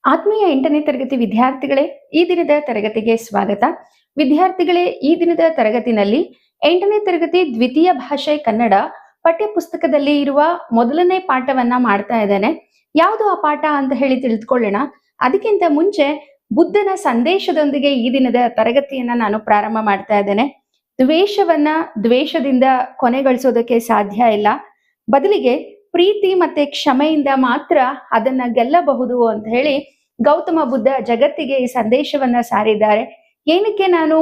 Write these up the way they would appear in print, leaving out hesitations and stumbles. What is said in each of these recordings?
ಆತ್ಮೀಯ 8ನೇ ತರಗತಿ ವಿದ್ಯಾರ್ಥಿಗಳೇ, ಈ ದಿನದ ತರಗತಿಗೆ ಸ್ವಾಗತ. ವಿದ್ಯಾರ್ಥಿಗಳೇ, ಈ ದಿನದ ತರಗತಿನಲ್ಲಿ 8ನೇ ತರಗತಿ ದ್ವಿತೀಯ ಭಾಷೆ ಕನ್ನಡ ಪಠ್ಯ ಪುಸ್ತಕದಲ್ಲಿ ಇರುವ ಮೊದಲನೇ ಪಾಠವನ್ನ ಮಾಡ್ತಾ ಇದ್ದೇನೆ. ಯಾವುದು ಆ ಪಾಠ ಅಂತ ಹೇಳಿ ತಿಳಿದುಕೊಳ್ಳೋಣ. ಅದಕ್ಕಿಂತ ಮುಂಚೆ ಬುದ್ಧನ ಸಂದೇಶದೊಂದಿಗೆ ಈ ದಿನದ ತರಗತಿಯನ್ನ ನಾನು ಪ್ರಾರಂಭ ಮಾಡ್ತಾ ಇದ್ದೇನೆ. ದ್ವೇಷವನ್ನ ದ್ವೇಷದಿಂದ ಕೊನೆಗೊಳಿಸೋದಕ್ಕೆ ಸಾಧ್ಯ ಇಲ್ಲ. ಬದಲಿಗೆ ಪ್ರೀತಿ ಮತ್ತೆ ಕ್ಷಮೆಯಿಂದ ಮಾತ್ರ ಅದನ್ನ ಗೆಲ್ಲಬಹುದು ಅಂತ ಹೇಳಿ ಗೌತಮ ಬುದ್ಧ ಜಗತ್ತಿಗೆ ಈ ಸಂದೇಶವನ್ನ ಸಾರಿದ್ದಾರೆ. ಏನಕ್ಕೆ ನಾನು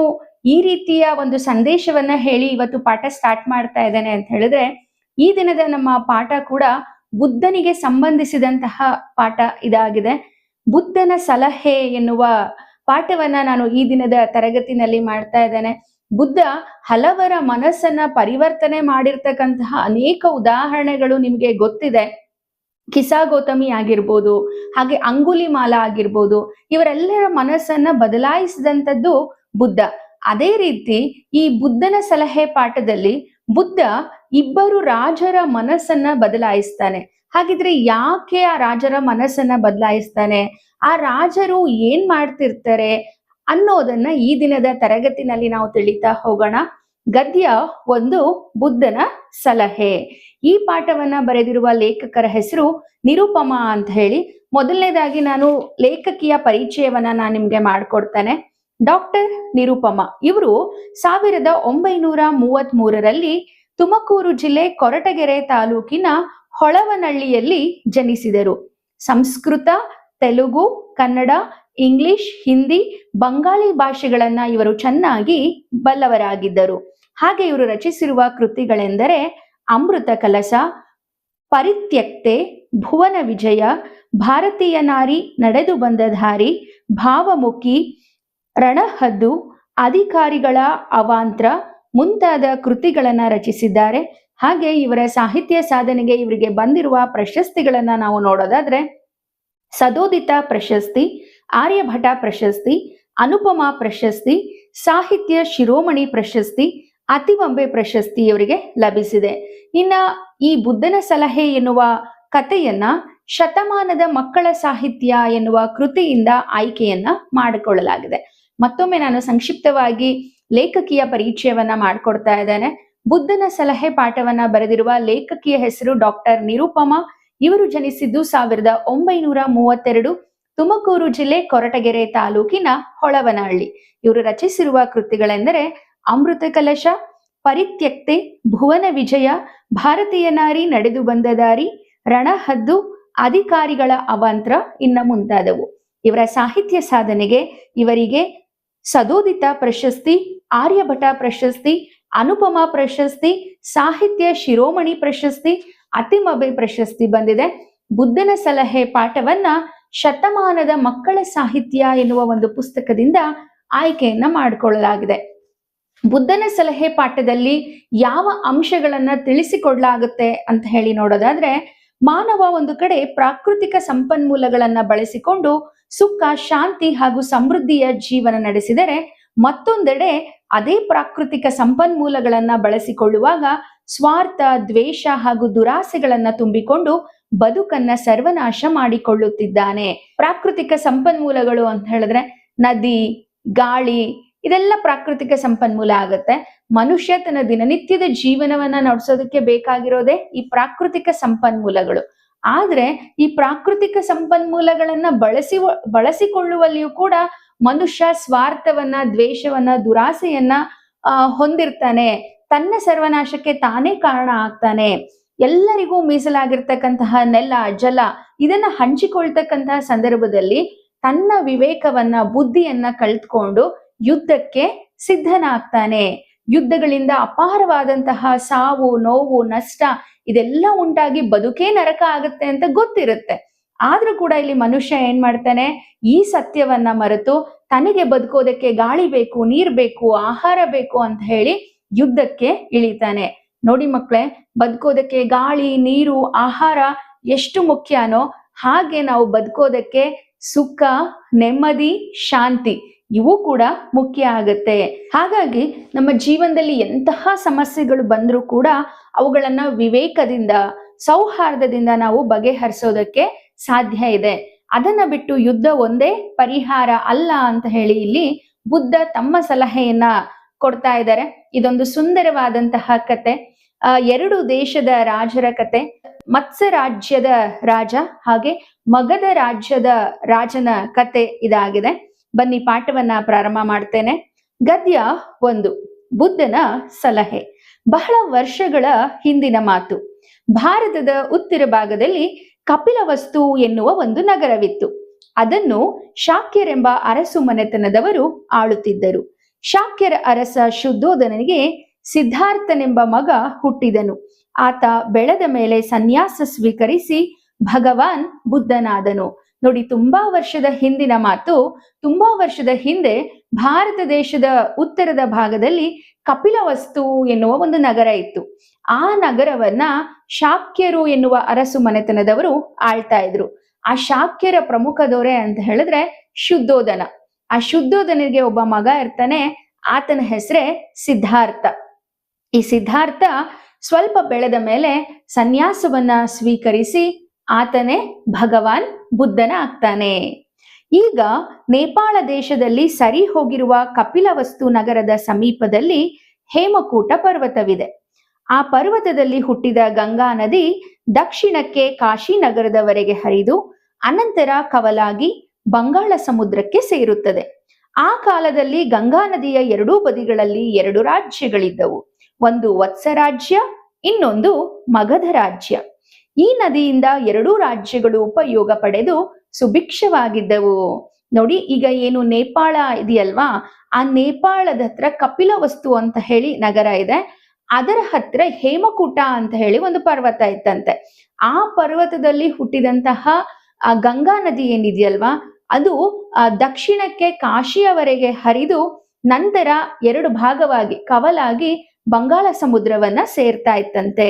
ಈ ರೀತಿಯ ಒಂದು ಸಂದೇಶವನ್ನ ಹೇಳಿ ಇವತ್ತು ಪಾಠ ಸ್ಟಾರ್ಟ್ ಮಾಡ್ತಾ ಇದ್ದೇನೆ ಅಂತ ಹೇಳಿದ್ರೆ, ಈ ದಿನದ ನಮ್ಮ ಪಾಠ ಕೂಡ ಬುದ್ಧನಿಗೆ ಸಂಬಂಧಿಸಿದಂತಹ ಪಾಠ ಇದಾಗಿದೆ. ಬುದ್ಧನ ಸಲಹೆ ಎನ್ನುವ ಪಾಠವನ್ನ ನಾನು ಈ ದಿನದ ತರಗತಿನಲ್ಲಿ ಮಾಡ್ತಾ ಇದ್ದೇನೆ. ಬುದ್ಧ ಹಲವರ ಮನಸ್ಸನ್ನ ಪರಿವರ್ತನೆ ಮಾಡಿರ್ತಕ್ಕಂತಹ ಅನೇಕ ಉದಾಹರಣೆಗಳು ನಿಮಗೆ ಗೊತ್ತಿದೆ. ಕಿಸಾ ಗೌತಮಿ ಆಗಿರ್ಬೋದು, ಹಾಗೆ ಅಂಗುಲಿಮಾಲ ಆಗಿರ್ಬೋದು, ಇವರೆಲ್ಲರ ಮನಸ್ಸನ್ನ ಬದಲಾಯಿಸಿದಂಥದ್ದು ಬುದ್ಧ. ಅದೇ ರೀತಿ ಈ ಬುದ್ಧನ ಸಲಹೆ ಪಾಠದಲ್ಲಿ ಬುದ್ಧ ಇಬ್ಬರು ರಾಜರ ಮನಸ್ಸನ್ನ ಬದಲಾಯಿಸ್ತಾನೆ. ಹಾಗಿದ್ರೆ ಯಾಕೆ ಆ ರಾಜರ ಮನಸ್ಸನ್ನ ಬದಲಾಯಿಸ್ತಾನೆ, ಆ ರಾಜರು ಏನ್ ಮಾಡ್ತಿರ್ತಾರೆ ಅನ್ನೋದನ್ನ ಈ ದಿನದ ತರಗತಿನಲ್ಲಿ ನಾವು ತಿಳಿತಾ ಹೋಗೋಣ. ಗದ್ಯ 1, ಬುದ್ಧನ ಸಲಹೆ. ಈ ಪಾಠವನ್ನ ಬರೆದಿರುವ ಲೇಖಕರ ಹೆಸರು ನಿರುಪಮಾ ಅಂತ ಹೇಳಿ. ಮೊದಲನೇದಾಗಿ ನಾನು ಲೇಖಕಿಯ ಪರಿಚಯವನ್ನ ನಾನು ನಿಮ್ಗೆ ಮಾಡ್ಕೊಡ್ತೇನೆ. ಡಾಕ್ಟರ್ ನಿರುಪಮಾ ಇವರು 1933ರಲ್ಲಿ ತುಮಕೂರು ಜಿಲ್ಲೆ ಕೊರಟಗೆರೆ ತಾಲೂಕಿನ ಹೊಳವನಹಳ್ಳಿಯಲ್ಲಿ ಜನಿಸಿದರು. ಸಂಸ್ಕೃತ, ತೆಲುಗು, ಕನ್ನಡ, ಇಂಗ್ಲಿಷ್, ಹಿಂದಿ, ಬಂಗಾಳಿ ಭಾಷೆಗಳನ್ನ ಇವರು ಚೆನ್ನಾಗಿ ಬಲ್ಲವರಾಗಿದ್ದರು. ಹಾಗೆ ಇವರು ರಚಿಸಿರುವ ಕೃತಿಗಳೆಂದರೆ ಅಮೃತ ಕಲಸ, ಪರಿತ್ಯಕ್ತೆ, ಭುವನ ವಿಜಯ, ಭಾರತೀಯ ನಾರಿ, ನಡೆದು ಬಂದ ದಾರಿ, ಭಾವಮುಖಿ, ರಣಹದ್ದು, ಅಧಿಕಾರಿಗಳ ಅವಾಂತ್ರ ಮುಂತಾದ ಕೃತಿಗಳನ್ನ ರಚಿಸಿದ್ದಾರೆ. ಹಾಗೆ ಇವರ ಸಾಹಿತ್ಯ ಸಾಧನೆಗೆ ಇವರಿಗೆ ಬಂದಿರುವ ಪ್ರಶಸ್ತಿಗಳನ್ನ ನಾವು ನೋಡೋದಾದ್ರೆ ಸದೋದಿತ ಪ್ರಶಸ್ತಿ, ಆರ್ಯಭಟ ಪ್ರಶಸ್ತಿ, ಅನುಪಮಾ ಪ್ರಶಸ್ತಿ, ಸಾಹಿತ್ಯ ಶಿರೋಮಣಿ ಪ್ರಶಸ್ತಿ, ಅತಿವಂಬೆ ಪ್ರಶಸ್ತಿ ಇವರಿಗೆ ಲಭಿಸಿದೆ. ಇನ್ನ ಈ ಬುದ್ಧನ ಸಲಹೆ ಎನ್ನುವ ಕಥೆಯನ್ನ ಶತಮಾನದ ಮಕ್ಕಳ ಸಾಹಿತ್ಯ ಎನ್ನುವ ಕೃತಿಯಿಂದ ಆಯ್ಕೆಯನ್ನ ಮಾಡಿಕೊಳ್ಳಲಾಗಿದೆ. ಮತ್ತೊಮ್ಮೆ ನಾನು ಸಂಕ್ಷಿಪ್ತವಾಗಿ ಲೇಖಕಿಯ ಪರಿಚಯವನ್ನ ಮಾಡಿಕೊಡ್ತಾ ಇದ್ದೇನೆ. ಬುದ್ಧನ ಸಲಹೆ ಪಾಠವನ್ನ ಬರೆದಿರುವ ಲೇಖಕಿಯ ಹೆಸರು ಡಾಕ್ಟರ್ ನಿರುಪಮಾ. ಇವರು ಜನಿಸಿದ್ದು 1932, ತುಮಕೂರು ಜಿಲ್ಲೆ ಕೊರಟಗೆರೆ ತಾಲೂಕಿನ ಹೊಳವನಹಳ್ಳಿ. ಇವರು ರಚಿಸಿರುವ ಕೃತಿಗಳೆಂದರೆ ಅಮೃತ ಕಲಶ, ಪರಿತ್ಯಕ್ತೆ, ಭುವನ ವಿಜಯ, ಭಾರತೀಯ ನಾರಿ, ನಡೆದು ಬಂದ ದಾರಿ, ರಣಹದ್ದು, ಅಧಿಕಾರಿಗಳ ಅವಾಂತ್ರ ಇನ್ನ ಮುಂತಾದವು. ಇವರ ಸಾಹಿತ್ಯ ಸಾಧನೆಗೆ ಇವರಿಗೆ ಸದೋದಿತ ಪ್ರಶಸ್ತಿ, ಆರ್ಯಭಟ ಪ್ರಶಸ್ತಿ, ಅನುಪಮಾ ಪ್ರಶಸ್ತಿ, ಸಾಹಿತ್ಯ ಶಿರೋಮಣಿ ಪ್ರಶಸ್ತಿ, ಅತಿಮಬೆ ಪ್ರಶಸ್ತಿ ಬಂದಿದೆ. ಬುದ್ಧನ ಸಲಹೆ ಪಾಠವನ್ನ ಶತಮಾನದ ಮಕ್ಕಳ ಸಾಹಿತ್ಯ ಎನ್ನುವ ಒಂದು ಪುಸ್ತಕದಿಂದ ಆಯ್ಕೆಯನ್ನ ಮಾಡಿಕೊಳ್ಳಲಾಗಿದೆ. ಬುದ್ಧನ ಸಲಹೆ ಪಾಠದಲ್ಲಿ ಯಾವ ಅಂಶಗಳನ್ನ ತಿಳಿಸಿಕೊಡ್ಲಾಗುತ್ತೆ ಅಂತ ಹೇಳಿ ನೋಡೋದಾದ್ರೆ, ಮಾನವ ಒಂದು ಕಡೆ ಪ್ರಾಕೃತಿಕ ಸಂಪನ್ಮೂಲಗಳನ್ನ ಬಳಸಿಕೊಂಡು ಸುಖ, ಶಾಂತಿ ಹಾಗೂ ಸಮೃದ್ಧಿಯ ಜೀವನ ನಡೆಸಿದರೆ, ಮತ್ತೊಂದೆಡೆ ಅದೇ ಪ್ರಾಕೃತಿಕ ಸಂಪನ್ಮೂಲಗಳನ್ನ ಬಳಸಿಕೊಳ್ಳುವಾಗ ಸ್ವಾರ್ಥ, ದ್ವೇಷ ಹಾಗೂ ದುರಾಸೆಗಳನ್ನ ತುಂಬಿಕೊಂಡು ಬದುಕನ್ನ ಸರ್ವನಾಶ ಮಾಡಿಕೊಳ್ಳುತ್ತಿದ್ದಾನೆ. ಪ್ರಾಕೃತಿಕ ಸಂಪನ್ಮೂಲಗಳು ಅಂತ ಹೇಳಿದ್ರೆ ನದಿ, ಗಾಳಿ, ಇದೆಲ್ಲ ಪ್ರಾಕೃತಿಕ ಸಂಪನ್ಮೂಲ ಆಗುತ್ತೆ. ಮನುಷ್ಯ ತನ್ನ ದಿನನಿತ್ಯದ ಜೀವನವನ್ನ ನಡೆಸೋದಕ್ಕೆ ಬೇಕಾಗಿರೋದೇ ಈ ಪ್ರಾಕೃತಿಕ ಸಂಪನ್ಮೂಲಗಳು. ಆದ್ರೆ ಈ ಪ್ರಾಕೃತಿಕ ಸಂಪನ್ಮೂಲಗಳನ್ನ ಬಳಸಿಕೊಳ್ಳುವಲ್ಲಿಯೂ ಕೂಡ ಮನುಷ್ಯ ಸ್ವಾರ್ಥವನ್ನ, ದ್ವೇಷವನ್ನ, ದುರಾಸೆಯನ್ನ ಹೊಂದಿರ್ತಾನೆ. ತನ್ನ ಸರ್ವನಾಶಕ್ಕೆ ತಾನೇ ಕಾರಣ ಆಗ್ತಾನೆ. ಎಲ್ಲರಿಗೂ ಮೀಸಲಾಗಿರ್ತಕ್ಕಂತಹ ನೆಲ, ಜಲ ಇದನ್ನ ಹಂಚಿಕೊಳ್ತಕ್ಕಂತಹ ಸಂದರ್ಭದಲ್ಲಿ ತನ್ನ ವಿವೇಕವನ್ನ, ಬುದ್ಧಿಯನ್ನ ಕಳೆದುಕೊಂಡು ಯುದ್ಧಕ್ಕೆ ಸಿದ್ಧನಾಗ್ತಾನೆ. ಯುದ್ಧಗಳಿಂದ ಅಪಾರವಾದಂತಹ ಸಾವು, ನೋವು, ನಷ್ಟ ಇದೆಲ್ಲ ಉಂಟಾಗಿ ಬದುಕೇ ನರಕ ಆಗುತ್ತೆ ಅಂತ ಗೊತ್ತಿರುತ್ತೆ. ಆದ್ರೂ ಕೂಡ ಇಲ್ಲಿ ಮನುಷ್ಯ ಏನ್ ಮಾಡ್ತಾನೆ, ಈ ಸತ್ಯವನ್ನ ಮರೆತು ತನಗೆ ಬದುಕೋದಕ್ಕೆ ಗಾಳಿ ಬೇಕು, ನೀರ್ ಬೇಕು, ಆಹಾರ ಬೇಕು ಅಂತ ಹೇಳಿ ಯುದ್ಧಕ್ಕೆ ಇಳಿತಾನೆ. ನೋಡಿ ಮಕ್ಕಳೇ, ಬದುಕೋದಕ್ಕೆ ಗಾಳಿ, ನೀರು, ಆಹಾರ ಎಷ್ಟು ಮುಖ್ಯನೋ ಹಾಗೆ ನಾವು ಬದುಕೋದಕ್ಕೆ ಸುಖ, ನೆಮ್ಮದಿ, ಶಾಂತಿ ಇವು ಕೂಡ ಮುಖ್ಯ ಆಗತ್ತೆ. ಹಾಗಾಗಿ ನಮ್ಮ ಜೀವನದಲ್ಲಿ ಎಂತಹ ಸಮಸ್ಯೆಗಳು ಬಂದರೂ ಕೂಡ ಅವುಗಳನ್ನ ವಿವೇಕದಿಂದ, ಸೌಹಾರ್ದದಿಂದ ನಾವು ಬಗೆಹರಿಸೋದಕ್ಕೆ ಸಾಧ್ಯ ಇದೆ. ಅದನ್ನ ಬಿಟ್ಟು ಯುದ್ಧ ಒಂದೇ ಪರಿಹಾರ ಅಲ್ಲ ಅಂತ ಹೇಳಿ ಇಲ್ಲಿ ಬುದ್ಧ ತಮ್ಮ ಸಲಹೆಯನ್ನ ಕೊಡ್ತಾ ಇದ್ದಾರೆ. ಇದೊಂದು ಸುಂದರವಾದಂತಹ ಕತೆ. ಎರಡು ದೇಶದ ರಾಜರ ಕತೆ. ಮತ್ಸ್ಯ ರಾಜ್ಯದ ರಾಜ ಹಾಗೆ ಮಗಧ ರಾಜ್ಯದ ರಾಜನ ಕತೆ ಇದಾಗಿದೆ. ಬನ್ನಿ ಪಾಠವನ್ನ ಪ್ರಾರಂಭ ಮಾಡ್ತೇನೆ. ಗದ್ಯ 1. ಬುದ್ಧನ ಸಲಹೆ. ಬಹಳ ವರ್ಷಗಳ ಹಿಂದಿನ ಮಾತು. ಭಾರತದ ಉತ್ತರ ಭಾಗದಲ್ಲಿ ಕಪಿಲವಸ್ತು ಎನ್ನುವ ಒಂದು ನಗರವಿತ್ತು. ಅದನ್ನು ಶಾಕ್ಯರೆಂಬ ಅರಸು ಮನೆತನದವರು ಆಳುತ್ತಿದ್ದರು. ಶಾಕ್ಯರ ಅರಸ ಶುದ್ಧೋಧನನಿಗೆ ಸಿದ್ಧಾರ್ಥನೆಂಬ ಮಗ ಹುಟ್ಟಿದನು. ಆತ ಬೆಳೆದ ಮೇಲೆ ಸನ್ಯಾಸ ಸ್ವೀಕರಿಸಿ ಭಗವಾನ್ ಬುದ್ಧನಾದನು. ನೋಡಿ, ತುಂಬಾ ವರ್ಷದ ಹಿಂದಿನ ಮಾತು. ತುಂಬಾ ವರ್ಷದ ಹಿಂದೆ ಭಾರತ ದೇಶದ ಉತ್ತರದ ಭಾಗದಲ್ಲಿ ಕಪಿಲವಸ್ತು ಎನ್ನುವ ಒಂದು ನಗರ ಇತ್ತು. ಆ ನಗರವನ್ನ ಶಾಕ್ಯರು ಎನ್ನುವ ಅರಸು ಮನೆತನದವರು ಆಳ್ತಾ ಇದ್ರು. ಆ ಶಾಕ್ಯರ ಪ್ರಮುಖ ದೊರೆ ಅಂತ ಹೇಳಿದ್ರೆ ಶುದ್ಧೋಧನ. ಆ ಶುದ್ಧೋಧನಿಗೆ ಒಬ್ಬ ಮಗ ಇರ್ತಾನೆ. ಆತನ ಹೆಸರೇ ಸಿದ್ಧಾರ್ಥ. ಈ ಸಿದ್ಧಾರ್ಥ ಸ್ವಲ್ಪ ಬೆಳೆದ ಮೇಲೆ ಸನ್ಯಾಸವನ್ನ ಸ್ವೀಕರಿಸಿ ಆತನೇ ಭಗವಾನ್ ಬುದ್ಧನ ಆಗ್ತಾನೆ. ಈಗ ನೇಪಾಳ ದೇಶದಲ್ಲಿ ಸರಿ ಹೋಗಿರುವ ಕಪಿಲವಸ್ತು ನಗರದ ಸಮೀಪದಲ್ಲಿ ಹೇಮಕೂಟ ಪರ್ವತವಿದೆ. ಆ ಪರ್ವತದಲ್ಲಿ ಹುಟ್ಟಿದ ಗಂಗಾ ನದಿ ದಕ್ಷಿಣಕ್ಕೆ ಕಾಶಿ ನಗರದವರೆಗೆ ಹರಿದು ಅನಂತರ ಕವಲಾಗಿ ಬಂಗಾಳ ಸಮುದ್ರಕ್ಕೆ ಸೇರುತ್ತದೆ. ಆ ಕಾಲದಲ್ಲಿ ಗಂಗಾ ನದಿಯ ಎರಡೂ ಬದಿಗಳಲ್ಲಿ 2 ರಾಜ್ಯಗಳಿದ್ದವು. ಒಂದು ವತ್ಸ ರಾಜ್ಯ, ಇನ್ನೊಂದು ಮಗಧ ರಾಜ್ಯ. ಈ ನದಿಯಿಂದ 2 ರಾಜ್ಯಗಳು ಉಪಯೋಗ ಪಡೆದು ಸುಭಿಕ್ಷವಾಗಿದ್ದವು. ನೋಡಿ, ಈಗ ಏನು ನೇಪಾಳ ಇದೆಯಲ್ವಾ, ಆ ನೇಪಾಳದ ಹತ್ರ ಕಪಿಲವಸ್ತು ಅಂತ ಹೇಳಿ ನಗರ ಇದೆ. ಅದರ ಹತ್ರ ಹೇಮಕೂಟ ಅಂತ ಹೇಳಿ ಒಂದು ಪರ್ವತ ಇತ್ತಂತೆ. ಆ ಪರ್ವತದಲ್ಲಿ ಹುಟ್ಟಿದಂತಹ ಆ ಗಂಗಾ ನದಿ ಏನಿದೆಯಲ್ವಾ, ಅದು ದಕ್ಷಿಣಕ್ಕೆ ಕಾಶಿಯವರೆಗೆ ಹರಿದು ನಂತರ 2 ಭಾಗವಾಗಿ ಕವಲಾಗಿ ಬಂಗಾಳ ಸಮುದ್ರವನ್ನ ಸೇರ್ತಾ ಇತ್ತಂತೆ.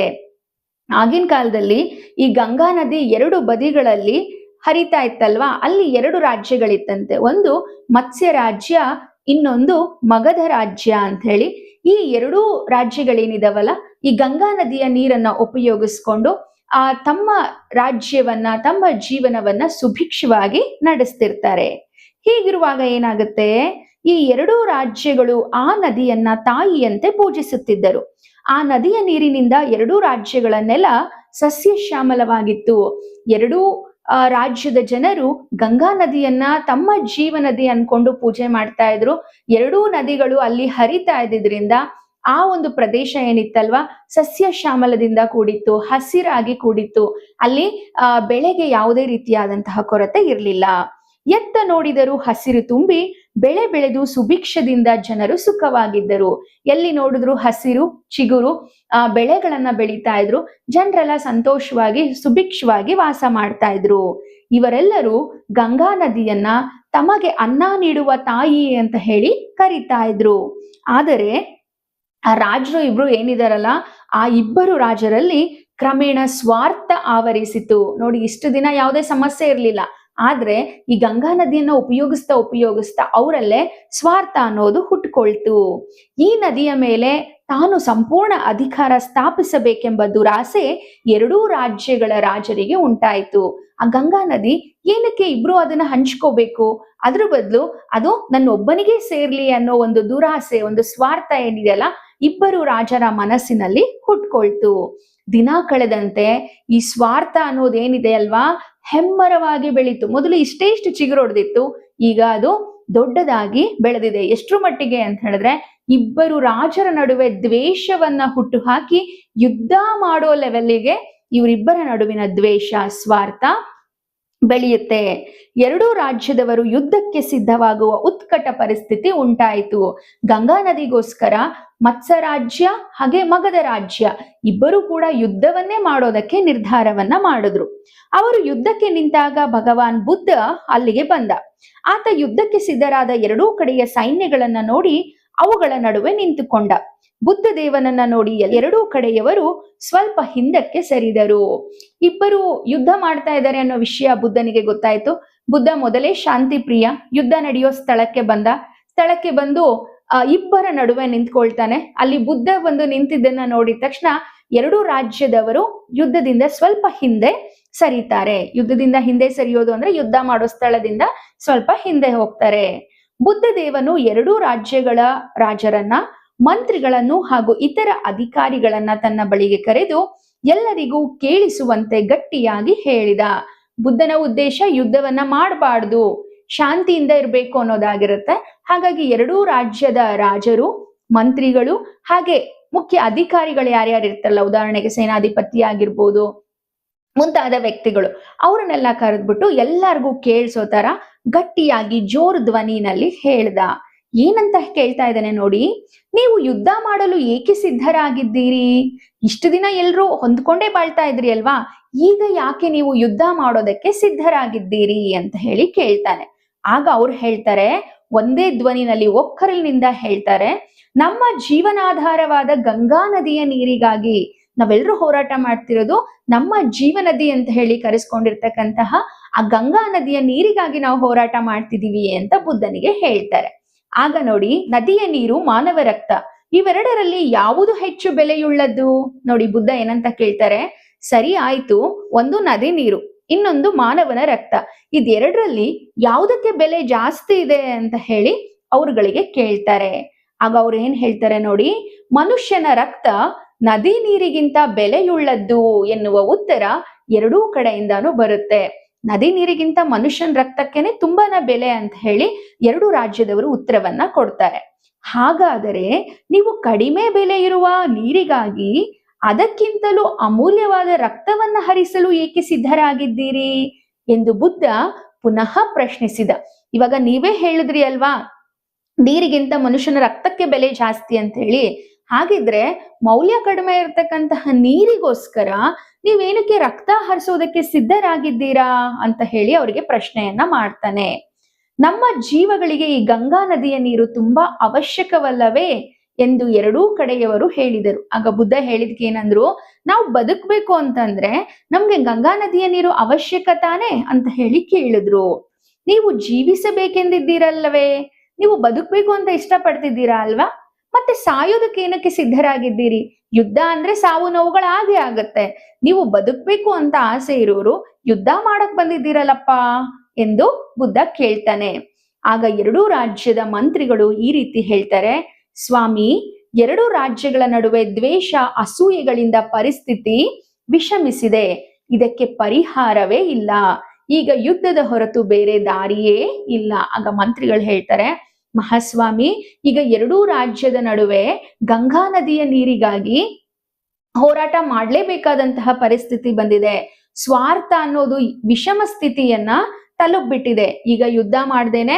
ಆಗಿನ ಕಾಲದಲ್ಲಿ ಈ ಗಂಗಾ ನದಿ 2 ಬದಿಗಳಲ್ಲಿ ಹರಿತಾ ಇತ್ತಲ್ವಾ, ಅಲ್ಲಿ 2 ರಾಜ್ಯಗಳಿತ್ತಂತೆ. ಒಂದು ಮತ್ಸ್ಯ ರಾಜ್ಯ, ಇನ್ನೊಂದು ಮಗಧ ರಾಜ್ಯ ಅಂತ ಹೇಳಿ. ಈ 2 ರಾಜ್ಯಗಳೇನಿದಾವಲ್ಲ, ಈ ಗಂಗಾ ನದಿಯ ನೀರನ್ನ ಉಪಯೋಗಿಸ್ಕೊಂಡು ತಮ್ಮ ರಾಜ್ಯವನ್ನ, ತಮ್ಮ ಜೀವನವನ್ನ ಸುಭಿಕ್ಷವಾಗಿ ನಡೆಸ್ತಿರ್ತಾರೆ. ಹೀಗಿರುವಾಗ ಏನಾಗುತ್ತೆ, ಈ 2 ರಾಜ್ಯಗಳು ಆ ನದಿಯನ್ನ ತಾಯಿಯಂತೆ ಪೂಜಿಸುತ್ತಿದ್ದರು. ಆ ನದಿಯ ನೀರಿನಿಂದ 2 ರಾಜ್ಯಗಳನ್ನೆಲ್ಲ ಸಸ್ಯ ಶ್ಯಾಮಲವಾಗಿತ್ತು. 2 ರಾಜ್ಯದ ಜನರು ಗಂಗಾ ನದಿಯನ್ನ ತಮ್ಮ ಜೀವ ನದಿ ಅನ್ಕೊಂಡು ಪೂಜೆ ಮಾಡ್ತಾ ಇದ್ರು. 2 ನದಿಗಳು ಅಲ್ಲಿ ಹರಿತಾ ಇದ್ದಿದ್ರಿಂದ ಆ ಒಂದು ಪ್ರದೇಶ ಏನಿತ್ತಲ್ವಾ, ಸಸ್ಯ ಶ್ಯಾಮಲದಿಂದ ಕೂಡಿತ್ತು, ಹಸಿರಾಗಿ ಕೂಡಿತ್ತು. ಅಲ್ಲಿ ಬೆಳೆಗೆ ಯಾವುದೇ ರೀತಿಯಾದಂತಹ ಕೊರತೆ ಇರಲಿಲ್ಲ. ಎತ್ತ ನೋಡಿದರೂ ಹಸಿರು ತುಂಬಿ ಬೆಳೆ ಬೆಳೆದು ಸುಭಿಕ್ಷದಿಂದ ಜನರು ಸುಖವಾಗಿದ್ದರು. ಎಲ್ಲಿ ನೋಡಿದ್ರು ಹಸಿರು ಚಿಗುರು ಬೆಳೆಗಳನ್ನ ಬೆಳೀತಾ ಇದ್ರು. ಜನರೆಲ್ಲ ಸಂತೋಷವಾಗಿ ಸುಭಿಕ್ಷವಾಗಿ ವಾಸ ಮಾಡ್ತಾ ಇದ್ರು. ಇವರೆಲ್ಲರೂ ಗಂಗಾ ನದಿಯನ್ನ ತಮಗೆ ಅನ್ನ ನೀಡುವ ತಾಯಿ ಅಂತ ಹೇಳಿ ಕರೀತಾ ಇದ್ರು. ಆದರೆ ಆ ರಾಜರು ಇಬ್ರು ಏನಿದಾರಲ್ಲ, ಆ ಇಬ್ಬರು ರಾಜರಲ್ಲಿ ಕ್ರಮೇಣ ಸ್ವಾರ್ಥ ಆವರಿಸಿತು. ನೋಡಿ, ಇಷ್ಟು ದಿನ ಯಾವುದೇ ಸಮಸ್ಯೆ ಇರಲಿಲ್ಲ. ಆದ್ರೆ ಈ ಗಂಗಾ ನದಿಯನ್ನ ಉಪಯೋಗಿಸ್ತಾ ಅವರಲ್ಲೇ ಸ್ವಾರ್ಥ ಅನ್ನೋದು ಹುಟ್ಟುಕೊಳ್ತು. ಈ ನದಿಯ ಮೇಲೆ ತಾನು ಸಂಪೂರ್ಣ ಅಧಿಕಾರ ಸ್ಥಾಪಿಸಬೇಕೆಂಬ ದುರಾಸೆ 2 ರಾಜ್ಯಗಳ ರಾಜರಿಗೆ ಉಂಟಾಯಿತು. ಆ ಗಂಗಾ ನದಿ ಏನಕ್ಕೆ ಇಬ್ರು ಅದನ್ನ ಹಂಚ್ಕೋಬೇಕು, ಅದ್ರ ಬದಲು ಅದು ನನ್ನೊಬ್ಬನಿಗೆ ಸೇರ್ಲಿ ಅನ್ನೋ ಒಂದು ದುರಾಸೆ, ಒಂದು ಸ್ವಾರ್ಥ ಏನಿದೆಯಲ್ಲ, ಇಬ್ಬರು ರಾಜರ ಮನಸ್ಸಿನಲ್ಲಿ ಹುಟ್ಕೊಳ್ತು. ದಿನ ಕಳೆದಂತೆ ಈ ಸ್ವಾರ್ಥ ಅನ್ನೋದೇನಿದೆ ಅಲ್ವಾ, ಹೆಮ್ಮರವಾಗಿ ಬೆಳೀತು. ಮೊದಲು ಇಷ್ಟು ಚಿಗುರೊಡೆದಿತ್ತು, ಈಗ ಅದು ದೊಡ್ಡದಾಗಿ ಬೆಳೆದಿದೆ. ಎಷ್ಟರ ಮಟ್ಟಿಗೆ ಅಂತ ಹೇಳಿದ್ರೆ, ಇಬ್ಬರು ರಾಜರ ನಡುವೆ ದ್ವೇಷವನ್ನ ಹುಟ್ಟು ಹಾಕಿ ಯುದ್ಧ ಮಾಡೋ ಲೆವೆಲ್ಗೆ ಇವರಿಬ್ಬರ ನಡುವಿನ ದ್ವೇಷ, ಸ್ವಾರ್ಥ ಬೆಳೆಯುತ್ತೆ. 2 ರಾಜ್ಯದವರು ಯುದ್ಧಕ್ಕೆ ಸಿದ್ಧವಾಗುವ ಉತ್ಕಟ ಪರಿಸ್ಥಿತಿ ಉಂಟಾಯಿತು. ಗಂಗಾ ನದಿಗೋಸ್ಕರ ಮತ್ಸ್ಯ ರಾಜ್ಯ ಹಾಗೆ ಮಗಧ ರಾಜ್ಯ ಇಬ್ಬರು ಕೂಡ ಯುದ್ಧವನ್ನೇ ಮಾಡೋದಕ್ಕೆ ನಿರ್ಧಾರವನ್ನ ಮಾಡಿದ್ರು. ಅವರು ಯುದ್ಧಕ್ಕೆ ನಿಂತಾಗ ಭಗವಾನ್ ಬುದ್ಧ ಅಲ್ಲಿಗೆ ಬಂದ. ಆತ ಯುದ್ಧಕ್ಕೆ ಸಿದ್ಧರಾದ 2 ಕಡೆಯ ಸೈನ್ಯಗಳನ್ನ ನೋಡಿ ಅವುಗಳ ನಡುವೆ ನಿಂತುಕೊಂಡ. ಬುದ್ಧ ದೇವನನ್ನ ನೋಡಿ 2 ಕಡೆಯವರು ಸ್ವಲ್ಪ ಹಿಂದಕ್ಕೆ ಸರಿದರು. ಇಬ್ಬರು ಯುದ್ಧ ಮಾಡ್ತಾ ಇದ್ದಾರೆ ಅನ್ನೋ ವಿಷಯ ಬುದ್ಧನಿಗೆ ಗೊತ್ತಾಯ್ತು. ಬುದ್ಧ ಮೊದಲೇ ಶಾಂತಿ ಪ್ರಿಯ. ಯುದ್ಧ ನಡೆಯೋ ಸ್ಥಳಕ್ಕೆ ಬಂದು ಇಬ್ಬರ ನಡುವೆ ನಿಂತ್ಕೊಳ್ತಾನೆ. ಅಲ್ಲಿ ಬುದ್ಧ ಬಂದು ನಿಂತಿದ್ದನ್ನ ನೋಡಿದ ತಕ್ಷಣ 2 ರಾಜ್ಯದವರು ಯುದ್ಧದಿಂದ ಸ್ವಲ್ಪ ಹಿಂದೆ ಸರಿತಾರೆ. ಯುದ್ಧದಿಂದ ಹಿಂದೆ ಸರಿಯೋದು ಅಂದ್ರೆ ಯುದ್ಧ ಮಾಡೋ ಸ್ಥಳದಿಂದ ಸ್ವಲ್ಪ ಹಿಂದೆ ಹೋಗ್ತಾರೆ. ಬುದ್ಧ ದೇವನು ಎರಡೂ ರಾಜ್ಯಗಳ ರಾಜರನ್ನ, ಮಂತ್ರಿಗಳನ್ನು ಹಾಗೂ ಇತರ ಅಧಿಕಾರಿಗಳನ್ನ ತನ್ನ ಬಳಿಗೆ ಕರೆದು ಎಲ್ಲರಿಗೂ ಕೇಳಿಸುವಂತೆ ಗಟ್ಟಿಯಾಗಿ ಹೇಳಿದ. ಬುದ್ಧನ ಉದ್ದೇಶ ಯುದ್ಧವನ್ನ ಮಾಡಬಾರ್ದು, ಶಾಂತಿಯಿಂದ ಇರಬೇಕು ಅನ್ನೋದಾಗಿರುತ್ತೆ. ಹಾಗಾಗಿ ಎರಡೂ ರಾಜ್ಯದ ರಾಜರು, ಮಂತ್ರಿಗಳು ಹಾಗೆ ಮುಖ್ಯ ಅಧಿಕಾರಿಗಳು ಯಾರ್ಯಾರು ಇರ್ತಾರಲ್ಲ, ಉದಾಹರಣೆಗೆ ಸೇನಾಧಿಪತಿ ಆಗಿರ್ಬೋದು, ಮುಂತಾದ ವ್ಯಕ್ತಿಗಳು, ಅವರನ್ನೆಲ್ಲ ಕರೆದ್ಬಿಟ್ಟು ಎಲ್ಲರಿಗೂ ಕೇಳಿಸೋ ತರ ಗಟ್ಟಿಯಾಗಿ ಜೋರು ಧ್ವನಿನಲ್ಲಿ ಹೇಳ್ದ. ಏನಂತ ಕೇಳ್ತಾ ಇದ್ದಾನೆ ನೋಡಿ, ನೀವು ಯುದ್ಧ ಮಾಡಲು ಏಕೆ ಸಿದ್ಧರಾಗಿದ್ದೀರಿ? ಇಷ್ಟು ದಿನ ಎಲ್ರೂ ಹೊಂದ್ಕೊಂಡೇ ಬಾಳ್ತಾ ಇದ್ರಿ ಅಲ್ವಾ, ಈಗ ಯಾಕೆ ನೀವು ಯುದ್ಧ ಮಾಡೋದಕ್ಕೆ ಸಿದ್ಧರಾಗಿದ್ದೀರಿ ಅಂತ ಹೇಳಿ ಕೇಳ್ತಾನೆ. ಆಗ ಅವ್ರು ಹೇಳ್ತಾರೆ, ಒಂದೇ ಧ್ವನಿನಲ್ಲಿ ಒಕ್ಕರಲಿನಿಂದ ಹೇಳ್ತಾರೆ, ನಮ್ಮ ಜೀವನಾಧಾರವಾದ ಗಂಗಾ ನದಿಯ ನೀರಿಗಾಗಿ ನಾವೆಲ್ಲರೂ ಹೋರಾಟ ಮಾಡ್ತಿರೋದು. ನಮ್ಮ ಜೀವನದಿ ಅಂತ ಹೇಳಿ ಕರೆಸ್ಕೊಂಡಿರ್ತಕ್ಕಂತಹ ಆ ಗಂಗಾ ನದಿಯ ನೀರಿಗಾಗಿ ನಾವು ಹೋರಾಟ ಮಾಡ್ತಿದೀವಿ ಅಂತ ಬುದ್ಧನಿಗೆ ಹೇಳ್ತಾರೆ. ಆಗ ನೋಡಿ, ನದಿಯ ನೀರು, ಮಾನವ ರಕ್ತ, ಇವೆರಡರಲ್ಲಿ ಯಾವುದು ಹೆಚ್ಚು ಬೆಲೆಯುಳ್ಳದ್ದು? ನೋಡಿ ಬುದ್ಧ ಏನಂತ ಕೇಳ್ತಾರೆ, ಸರಿ ಆಯ್ತು, ಒಂದು ನದಿ ನೀರು, ಇನ್ನೊಂದು ಮಾನವನ ರಕ್ತ, ಇದೆರಡರಲ್ಲಿ ಯಾವುದಕ್ಕೆ ಬೆಲೆ ಜಾಸ್ತಿ ಇದೆ ಅಂತ ಹೇಳಿ ಅವ್ರುಗಳಿಗೆ ಕೇಳ್ತಾರೆ. ಆಗ ಅವ್ರು ಏನ್ ಹೇಳ್ತಾರೆ ನೋಡಿ, ಮನುಷ್ಯನ ರಕ್ತ ನದಿ ನೀರಿಗಿಂತ ಬೆಲೆಯುಳ್ಳದ್ದು ಎನ್ನುವ ಉತ್ತರ ಎರಡೂ ಕಡೆಯಿಂದಾನು ಬರುತ್ತೆ. ನದಿ ನೀರಿಗಿಂತ ಮನುಷ್ಯನ ರಕ್ತಕ್ಕೇನೆ ತುಂಬಾನ ಬೆಲೆ ಅಂತ ಹೇಳಿ ಎರಡು ರಾಜ್ಯದವರು ಉತ್ತರವನ್ನ ಕೊಡ್ತಾರೆ. ಹಾಗಾದರೆ ನೀವು ಕಡಿಮೆ ಬೆಲೆ ಇರುವ ನೀರಿಗಾಗಿ ಅದಕ್ಕಿಂತಲೂ ಅಮೂಲ್ಯವಾದ ರಕ್ತವನ್ನ ಹರಿಸಲು ಏಕೆ ಸಿದ್ಧರಾಗಿದ್ದೀರಿ ಎಂದು ಬುದ್ಧ ಪುನಃ ಪ್ರಶ್ನಿಸಿದ. ಇವಾಗ ನೀವೇ ಹೇಳಿದ್ರಿ ಅಲ್ವಾ, ನೀರಿಗಿಂತ ಮನುಷ್ಯನ ರಕ್ತಕ್ಕೆ ಬೆಲೆ ಜಾಸ್ತಿ ಅಂತ ಹೇಳಿ, ಹಾಗಿದ್ರೆ ಮೌಲ್ಯ ಕಡಿಮೆ ಇರತಕ್ಕಂತಹ ನೀರಿಗೋಸ್ಕರ ನೀವೇನಕ್ಕೆ ರಕ್ತ ಹರಿಸೋದಕ್ಕೆ ಸಿದ್ಧರಾಗಿದ್ದೀರಾ ಅಂತ ಹೇಳಿ ಅವರಿಗೆ ಪ್ರಶ್ನೆಯನ್ನ ಮಾಡ್ತಾನೆ. ನಮ್ಮ ಜೀವಗಳಿಗೆ ಈ ಗಂಗಾ ನದಿಯ ನೀರು ತುಂಬಾ ಅವಶ್ಯಕವಲ್ಲವೇ ಎಂದು ಎರಡೂ ಕಡೆಯವರು ಹೇಳಿದರು. ಆಗ ಬುದ್ಧ ಹೇಳಿದ್ಕೆ ಏನಂದ್ರು, ನಾವು ಬದುಕ್ಬೇಕು ಅಂತಂದ್ರೆ ನಮ್ಗೆ ಗಂಗಾ ನದಿಯ ನೀರು ಅವಶ್ಯಕ ತಾನೆ ಅಂತ ಹೇಳಿ ಕೇಳಿದ್ರು. ನೀವು ಜೀವಿಸಬೇಕೆಂದಿದ್ದೀರಲ್ಲವೇ, ನೀವು ಬದುಕ್ಬೇಕು ಅಂತ ಇಷ್ಟಪಡ್ತಿದ್ದೀರಾ ಅಲ್ವಾ, ಮತ್ತೆ ಸಾಯೋದಕ್ಕೆ ಏನಕ್ಕೆ ಸಿದ್ಧರಾಗಿದ್ದೀರಿ? ಯುದ್ಧ ಅಂದ್ರೆ ಸಾವು ನೋವುಗಳಾಗೆ ಆಗತ್ತೆ. ನೀವು ಬದುಕ್ಬೇಕು ಅಂತ ಆಸೆ ಇರೋರು ಯುದ್ಧ ಮಾಡಕ್ ಬಂದಿದ್ದೀರಲ್ಲಪ್ಪ ಎಂದು ಬುದ್ಧ ಕೇಳ್ತಾನೆ. ಆಗ ಎರಡೂ ರಾಜ್ಯದ ಮಂತ್ರಿಗಳು ಈ ರೀತಿ ಹೇಳ್ತಾರೆ, ಸ್ವಾಮಿ, ಎರಡು ರಾಜ್ಯಗಳ ನಡುವೆ ದ್ವೇಷ, ಅಸೂಯೆಗಳಿಂದ ಪರಿಸ್ಥಿತಿ ವಿಷಮಿಸಿದೆ. ಇದಕ್ಕೆ ಪರಿಹಾರವೇ ಇಲ್ಲ. ಈಗ ಯುದ್ಧದ ಹೊರತು ಬೇರೆ ದಾರಿಯೇ ಇಲ್ಲ. ಆಗ ಮಂತ್ರಿಗಳು ಹೇಳ್ತಾರೆ, ಮಹಾಸ್ವಾಮಿ, ಈಗ ಎರಡೂ ರಾಜ್ಯದ ನಡುವೆ ಗಂಗಾ ನದಿಯ ನೀರಿಗಾಗಿ ಹೋರಾಟ ಮಾಡ್ಲೇಬೇಕಾದಂತಹ ಪರಿಸ್ಥಿತಿ ಬಂದಿದೆ. ಸ್ವಾರ್ಥ ಅನ್ನೋದು ವಿಷಮ ಸ್ಥಿತಿಯನ್ನ ತಲುಪ್ಬಿಟ್ಟಿದೆ. ಈಗ ಯುದ್ಧ ಮಾಡ್ದೇನೆ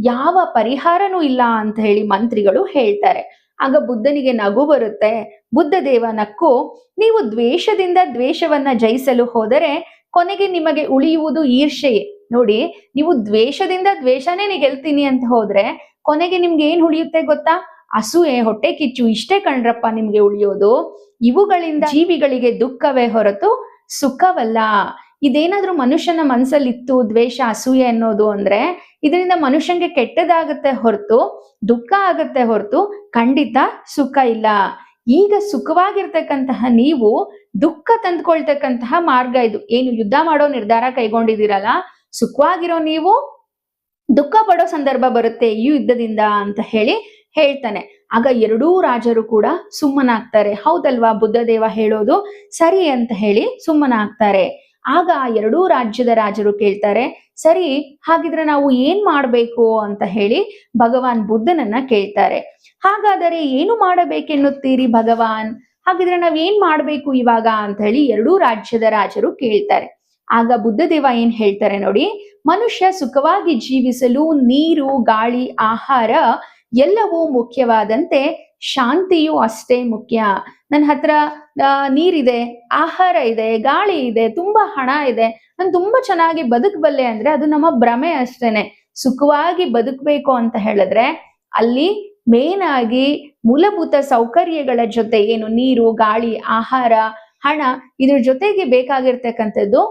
ಯಾವ ಪರಿಹಾರನೂ ಇಲ್ಲ ಅಂತ ಹೇಳಿ ಮಂತ್ರಿಗಳು ಹೇಳ್ತಾರೆ. ಆಗ ಬುದ್ಧನಿಗೆ ನಗು ಬರುತ್ತೆ. ಬುದ್ಧ ದೇವ ನಕ್ಕು, ನೀವು ದ್ವೇಷದಿಂದ ದ್ವೇಷವನ್ನ ಜಯಿಸಲು ಹೋದರೆ ಕೊನೆಗೆ ನಿಮಗೆ ಉಳಿಯುವುದು ಈರ್ಷೆಯೇ. ನೋಡಿ, ನೀವು ದ್ವೇಷದಿಂದ ದ್ವೇಷನೇ ಗೆಲ್ತೀನಿ ಅಂತ ಹೋದ್ರೆ ಕೊನೆಗೆ ನಿಮ್ಗೆ ಏನ್ ಉಳಿಯುತ್ತೆ ಗೊತ್ತಾ? ಅಸೂಯೆ, ಹೊಟ್ಟೆ ಕಿಚ್ಚು, ಇಷ್ಟೇ ಕಣ್ರಪ್ಪ ನಿಮ್ಗೆ ಉಳಿಯೋದು. ಇವುಗಳಿಂದ ಜೀವಿಗಳಿಗೆ ದುಃಖವೇ ಹೊರತು ಸುಖವಲ್ಲ. ಇದೇನಾದ್ರೂ ಮನುಷ್ಯನ ಮನಸ್ಸಲ್ಲಿತ್ತು, ದ್ವೇಷ, ಅಸೂಯೆ ಅನ್ನೋದು ಅಂದ್ರೆ ಇದರಿಂದ ಮನುಷ್ಯನ್ಗೆ ಕೆಟ್ಟದಾಗತ್ತೆ ಹೊರತು, ದುಃಖ ಆಗತ್ತೆ ಹೊರತು ಖಂಡಿತ ಸುಖ ಇಲ್ಲ. ಈಗ ಸುಖವಾಗಿರ್ತಕ್ಕಂತಹ ನೀವು ದುಃಖ ತಂದ್ಕೊಳ್ತಕ್ಕಂತಹ ಮಾರ್ಗ ಇದು. ಏನು ಯುದ್ಧ ಮಾಡೋ ನಿರ್ಧಾರ ಕೈಗೊಂಡಿದ್ದೀರಲ್ಲ, ಸುಖವಾಗಿರೋ ನೀವು ದುಃಖ ಪಡೋ ಸಂದರ್ಭ ಬರುತ್ತೆ ಈ ಯುದ್ಧದಿಂದ ಅಂತ ಹೇಳಿ ಹೇಳ್ತಾನೆ. ಆಗ ಎರಡೂ ರಾಜರು ಕೂಡ ಸುಮ್ಮನಾಗ್ತಾರೆ. ಹೌದಲ್ವಾ, ಬುದ್ಧದೇವ ಹೇಳೋದು ಸರಿ ಅಂತ ಹೇಳಿ ಸುಮ್ಮನಾಗ್ತಾರೆ. ಆಗ ಎರಡೂ ರಾಜ್ಯದ ರಾಜರು ಕೇಳ್ತಾರೆ, ಸರಿ, ಹಾಗಿದ್ರೆ ನಾವು ಏನ್ ಮಾಡ್ಬೇಕು ಅಂತ ಹೇಳಿ ಭಗವಾನ್ ಬುದ್ಧನನ್ನ ಕೇಳ್ತಾರೆ. ಹಾಗಾದರೆ ಏನು ಮಾಡಬೇಕೆನ್ನುತ್ತೀರಿ ಭಗವಾನ್? ಹಾಗಿದ್ರೆ ನಾವ್ ಏನ್ ಮಾಡ್ಬೇಕು ಇವಾಗ ಅಂತ ಹೇಳಿ ಎರಡೂ ರಾಜ್ಯದ ರಾಜರು ಕೇಳ್ತಾರೆ. ಆಗ ಬುದ್ಧದೇವ ಏನ್ ಹೇಳ್ತಾರೆ ನೋಡಿ, ಮನುಷ್ಯ ಸುಖವಾಗಿ ಜೀವಿಸಲು ನೀರು, ಗಾಳಿ, ಆಹಾರ ಎಲ್ಲವೂ ಮುಖ್ಯವಾದಂತೆ ಶಾಂತಿಯೂ ಅಷ್ಟೇ ಮುಖ್ಯ. ನನ್ನ ಹತ್ರ ನೀರಿದೆ, ಆಹಾರ ಇದೆ, ಗಾಳಿ ಇದೆ, ತುಂಬಾ ಹಣ ಇದೆ, ನಾನು ತುಂಬಾ ಚೆನ್ನಾಗಿ ಬದುಕಬಲ್ಲೆ ಅಂದ್ರೆ ಅದು ನಮ್ಮ ಭ್ರಮೆ ಅಷ್ಟೇನೆ. ಸುಖವಾಗಿ ಬದುಕಬೇಕು ಅಂತ ಹೇಳಿದ್ರೆ ಅಲ್ಲಿ ಮೇನ್ ಆಗಿ ಮೂಲಭೂತ ಸೌಕರ್ಯಗಳ ಜೊತೆ, ಏನು ನೀರು, ಗಾಳಿ, ಆಹಾರ, ಹಣ, ಇದ್ರ ಜೊತೆಗೆ ಬೇಕಾಗಿರ್ತಕ್ಕಂಥದ್ದು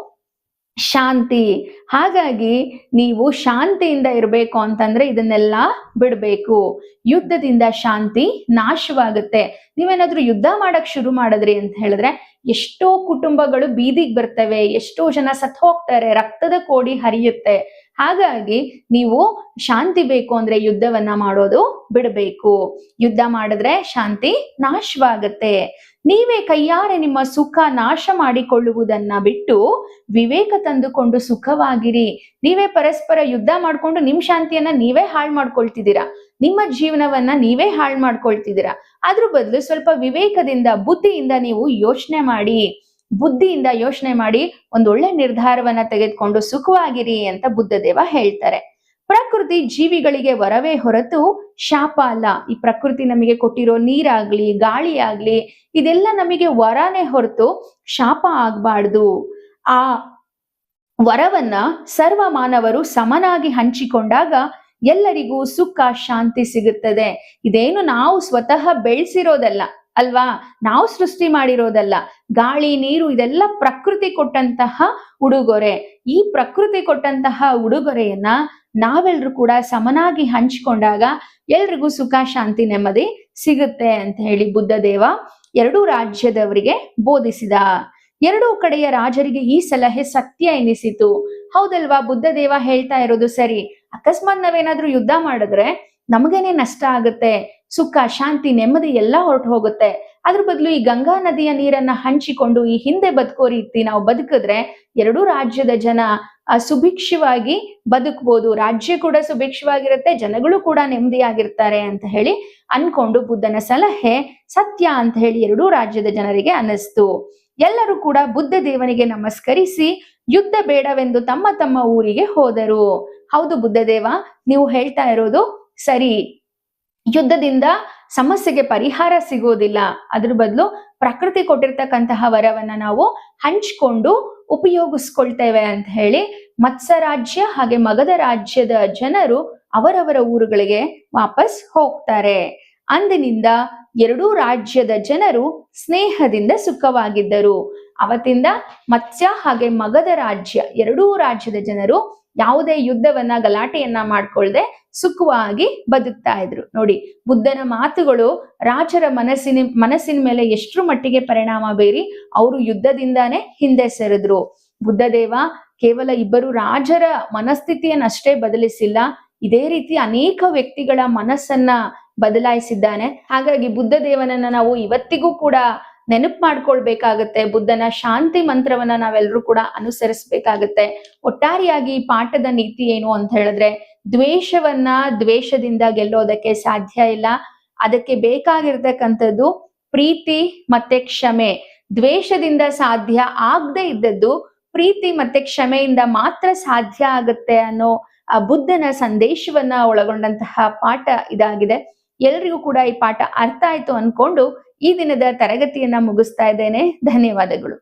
ಶಾಂತಿ. ಹಾಗಾಗಿ ನೀವು ಶಾಂತಿಯಿಂದ ಇರಬೇಕು ಅಂತಂದ್ರೆ ಇದನ್ನೆಲ್ಲ ಬಿಡ್ಬೇಕು. ಯುದ್ಧದಿಂದ ಶಾಂತಿ ನಾಶವಾಗುತ್ತೆ. ನೀವೇನಾದ್ರೂ ಯುದ್ಧ ಮಾಡಕ್ ಶುರು ಮಾಡಿದ್ರಿ ಅಂತ ಹೇಳಿದ್ರೆ ಎಷ್ಟೋ ಕುಟುಂಬಗಳು ಬೀದಿಗೆ ಬರ್ತವೆ, ಎಷ್ಟೋ ಜನ ಸತ್ತು ಹೋಗ್ತಾರೆ, ರಕ್ತದ ಕೋಡಿ ಹರಿಯುತ್ತೆ. ಹಾಗಾಗಿ ನೀವು ಶಾಂತಿ ಬೇಕು ಅಂದ್ರೆ ಯುದ್ಧವನ್ನ ಮಾಡೋದು ಬಿಡಬೇಕು. ಯುದ್ಧ ಮಾಡಿದ್ರೆ ಶಾಂತಿ ನಾಶವಾಗತ್ತೆ. ನೀವೇ ಕೈಯಾರೆ ನಿಮ್ಮ ಸುಖ ನಾಶ ಮಾಡಿಕೊಳ್ಳುವುದನ್ನ ಬಿಟ್ಟು ವಿವೇಕ ತಂದುಕೊಂಡು ಸುಖವಾಗಿರಿ. ನೀವೇ ಪರಸ್ಪರ ಯುದ್ಧ ಮಾಡ್ಕೊಂಡು ನಿಮ್ ಶಾಂತಿಯನ್ನ ನೀವೇ ಹಾಳು ಮಾಡ್ಕೊಳ್ತಿದ್ದೀರಾ, ನಿಮ್ಮ ಜೀವನವನ್ನ ನೀವೇ ಹಾಳು ಮಾಡ್ಕೊಳ್ತಿದ್ದೀರಾ. ಅದ್ರ ಬದಲು ಸ್ವಲ್ಪ ವಿವೇಕದಿಂದ ಬುದ್ಧಿಯಿಂದ ನೀವು ಯೋಚನೆ ಮಾಡಿ, ಬುದ್ಧಿಯಿಂದ ಯೋಚನೆ ಮಾಡಿ ಒಂದೊಳ್ಳೆ ನಿರ್ಧಾರವನ್ನ ತೆಗೆದುಕೊಂಡು ಸುಖವಾಗಿರಿ ಅಂತ ಬುದ್ಧದೇವ ಹೇಳ್ತಾರೆ. ಪ್ರಕೃತಿ ಜೀವಿಗಳಿಗೆ ವರವೇ ಹೊರತು ಶಾಪ ಅಲ್ಲ. ಈ ಪ್ರಕೃತಿ ನಮಗೆ ಕೊಟ್ಟಿರೋ ನೀರಾಗ್ಲಿ, ಗಾಳಿ ಆಗ್ಲಿ, ಇದೆಲ್ಲ ನಮಗೆ ವರನೇ ಹೊರತು ಶಾಪ ಆಗ್ಬಾರ್ದು. ಆ ವರವನ್ನ ಸರ್ವ ಮಾನವರು ಸಮನಾಗಿ ಹಂಚಿಕೊಂಡಾಗ ಎಲ್ಲರಿಗೂ ಸುಖ ಶಾಂತಿ ಸಿಗುತ್ತದೆ. ಇದೇನು ನಾವು ಸ್ವತಃ ಬೆಳೆಸಿರೋದಲ್ಲ ಅಲ್ವಾ, ನಾವು ಸೃಷ್ಟಿ ಮಾಡಿರೋದಲ್ಲ. ಗಾಳಿ ನೀರು ಇದೆಲ್ಲ ಪ್ರಕೃತಿ ಕೊಟ್ಟಂತಹ ಉಡುಗೊರೆ. ಈ ಪ್ರಕೃತಿ ಕೊಟ್ಟಂತಹ ಉಡುಗೊರೆಯನ್ನ ನಾವೆಲ್ಲರೂ ಕೂಡ ಸಮನಾಗಿ ಹಂಚಿಕೊಂಡಾಗ ಎಲ್ರಿಗೂ ಸುಖ ಶಾಂತಿ ನೆಮ್ಮದಿ ಸಿಗುತ್ತೆ ಅಂತ ಹೇಳಿ ಬುದ್ಧದೇವ ಎರಡೂ ರಾಜ್ಯದವರಿಗೆ ಬೋಧಿಸಿದ. ಎರಡೂ ಕಡೆಯ ರಾಜರಿಗೆ ಈ ಸಲಹೆ ಸತ್ಯ ಎನಿಸಿತು. ಹೌದಲ್ವಾ, ಬುದ್ಧದೇವ ಹೇಳ್ತಾ ಇರೋದು ಸರಿ. ಅಕಸ್ಮಾತ್ ನಾವೇನಾದ್ರೂ ಯುದ್ಧ ಮಾಡಿದ್ರೆ ನಮಗೇನೆ ನಷ್ಟ ಆಗುತ್ತೆ, ಸುಖ ಶಾಂತಿ ನೆಮ್ಮದಿ ಎಲ್ಲ ಹೊರಟು ಹೋಗುತ್ತೆ. ಅದ್ರ ಬದಲು ಈ ಗಂಗಾ ನದಿಯ ನೀರನ್ನ ಹಂಚಿಕೊಂಡು ಈ ಹಿಂದೆ ಬದುಕೋ ರೀತಿ ನಾವು ಬದುಕಿದ್ರೆ ಎರಡೂ ರಾಜ್ಯದ ಜನ ಸುಭಿಕ್ಷವಾಗಿ ಬದುಕ್ಬೋದು, ರಾಜ್ಯ ಕೂಡ ಸುಭಿಕ್ಷವಾಗಿರುತ್ತೆ, ಜನಗಳು ಕೂಡ ನೆಮ್ಮದಿಯಾಗಿರ್ತಾರೆ ಅಂತ ಹೇಳಿ ಅನ್ಕೊಂಡು ಬುದ್ಧನ ಸಲಹೆ ಸತ್ಯ ಅಂತ ಹೇಳಿ ಎರಡೂ ರಾಜ್ಯದ ಜನರಿಗೆ ಅನ್ನಿಸ್ತು. ಎಲ್ಲರೂ ಕೂಡ ಬುದ್ಧ ದೇವನಿಗೆ ನಮಸ್ಕರಿಸಿ ಯುದ್ಧ ಬೇಡವೆಂದು ತಮ್ಮ ತಮ್ಮ ಊರಿಗೆ ಹೋದರು. ಹೌದು ಬುದ್ಧದೇವ, ನೀವು ಹೇಳ್ತಾ ಇರೋದು ಸರಿ. ಯುದ್ಧದಿಂದ ಸಮಸ್ಯೆಗೆ ಪರಿಹಾರ ಸಿಗೋದಿಲ್ಲ. ಅದ್ರ ಬದಲು ಪ್ರಕೃತಿ ಕೊಟ್ಟಿರ್ತಕ್ಕಂತಹ ವರವನ್ನ ನಾವು ಹಂಚ್ಕೊಂಡು ಉಪಯೋಗಿಸ್ಕೊಳ್ತೇವೆ ಅಂತ ಹೇಳಿ ಮತ್ಸ್ಯ ರಾಜ್ಯ ಹಾಗೆ ಮಗಧ ರಾಜ್ಯದ ಜನರು ಅವರವರ ಊರುಗಳಿಗೆ ವಾಪಸ್ ಹೋಗ್ತಾರೆ. ಅಂದಿನಿಂದ ಎರಡೂ ರಾಜ್ಯದ ಜನರು ಸ್ನೇಹದಿಂದ ಸುಖವಾಗಿದ್ದರು. ಅವತ್ತಿಂದ ಮತ್ಸ್ಯ ಹಾಗೆ ಮಗಧ ರಾಜ್ಯ ಎರಡೂ ರಾಜ್ಯದ ಜನರು ಯಾವುದೇ ಯುದ್ಧವನ್ನ ಗಲಾಟೆಯನ್ನ ಮಾಡ್ಕೊಳ್ದೆ ಸುಖವಾಗಿ ಬದುಕ್ತಾ ಇದ್ರು. ನೋಡಿ, ಬುದ್ಧನ ಮಾತುಗಳು ರಾಜರ ಮನಸ್ಸಿನ ಮೇಲೆ ಎಷ್ಟರ ಮಟ್ಟಿಗೆ ಪರಿಣಾಮ ಬೀರಿ ಅವರು ಯುದ್ಧದಿಂದಾನೇ ಹಿಂದೆ ಸರಿದ್ರು. ಬುದ್ಧದೇವ ಕೇವಲ ಇಬ್ಬರು ರಾಜರ ಮನಸ್ಥಿತಿಯನ್ನಷ್ಟೇ ಬದಲಿಸಿಲ್ಲ, ಇದೇ ರೀತಿ ಅನೇಕ ವ್ಯಕ್ತಿಗಳ ಮನಸ್ಸನ್ನ ಬದಲಾಯಿಸಿದ್ದಾನೆ. ಹಾಗಾಗಿ ಬುದ್ಧದೇವನನ್ನ ನಾವು ಇವತ್ತಿಗೂ ಕೂಡ ನೆನಪು ಮಾಡ್ಕೊಳ್ಬೇಕಾಗತ್ತೆ. ಬುದ್ಧನ ಶಾಂತಿ ಮಂತ್ರವನ್ನ ನಾವೆಲ್ಲರೂ ಕೂಡ ಅನುಸರಿಸಬೇಕಾಗತ್ತೆ. ಒಟ್ಟಾರೆಯಾಗಿ ಈ ಪಾಠದ ನೀತಿ ಏನು ಅಂತ ಹೇಳಿದ್ರೆ, ದ್ವೇಷವನ್ನ ದ್ವೇಷದಿಂದ ಗೆಲ್ಲೋದಕ್ಕೆ ಸಾಧ್ಯ ಇಲ್ಲ. ಅದಕ್ಕೆ ಬೇಕಾಗಿರ್ತಕ್ಕಂಥದ್ದು ಪ್ರೀತಿ ಮತ್ತೆ ಕ್ಷಮೆ. ದ್ವೇಷದಿಂದ ಸಾಧ್ಯ ಆಗದೆ ಇದ್ದದ್ದು ಪ್ರೀತಿ ಮತ್ತೆ ಕ್ಷಮೆಯಿಂದ ಮಾತ್ರ ಸಾಧ್ಯ ಆಗುತ್ತೆ ಅನ್ನೋ ಆ ಬುದ್ಧನ ಸಂದೇಶವನ್ನ ಒಳಗೊಂಡಂತಹ ಪಾಠ ಇದಾಗಿದೆ. ಎಲ್ರಿಗೂ ಕೂಡ ಈ ಪಾಠ ಅರ್ಥ ಆಯ್ತು ಅನ್ಕೊಂಡು ಈ ದಿನದ ತರಗತಿಯನ್ನ ಮುಗಿಸ್ತಾ ಇದ್ದೇನೆ. ಧನ್ಯವಾದಗಳು.